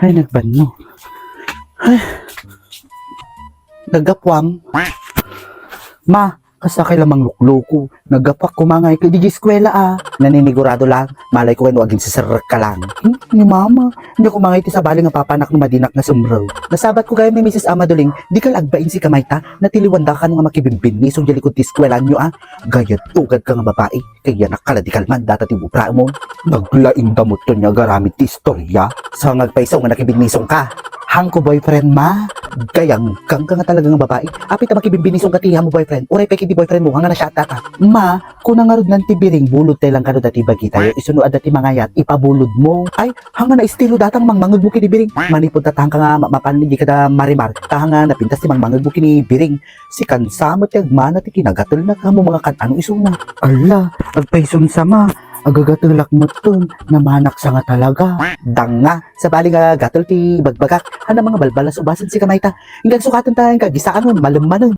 Ay, nagbanno. Ay, nagapwang. Ma, kasakay lamang lukloko. Nagapak kumangay ka di eskwela Naninigurado lang, malay ko kayo aging sisarek ka lang. Ni mama, hindi ko mangay ti sa bali nga papanak ng madinak na sumraw. Nasabat ko kayo ni Mrs. Amaduling, di ka lagbain si Kamayta, natiliwanda ka nga makibimbin ni song likod ti eskwela nyo Gayat tugad ka nga babae, kaya nakaladikal data ti bupra mo. Naglaing damot to niya garamit ti istorya. Sa ngagpaisaw nga nakibignisong ka. Hang ko boyfriend ma, gayang kang ka nga talaga nga babae. Apit na makibimbinisong katiha mo boyfriend, uray pa di boyfriend mo, hanga na siya atata. Ma, kung nangarod ng tibiring, bulod tayo lang ka dati bagi tayo, isunuad dati mga yat, ipabulod mo. Ay, hanga na estilo datang mangmangag mo kinibiring. Manipod tatang ka nga mapanligi ka da marimar, tahanga napintas ti mangmangag mo kinibiring. Si kansamot yagmana ti kinagatol na ka mo mga kananong isuna. Ala, agpaisun sama. Agagatulak mo to, namanak sa nga talaga. Danga, sa bali nga gatol ti bagbagak, hana mga balbalas ubasan si Kamayta. Hinggang sukatan tayo ka, gisaan nun, malumanon.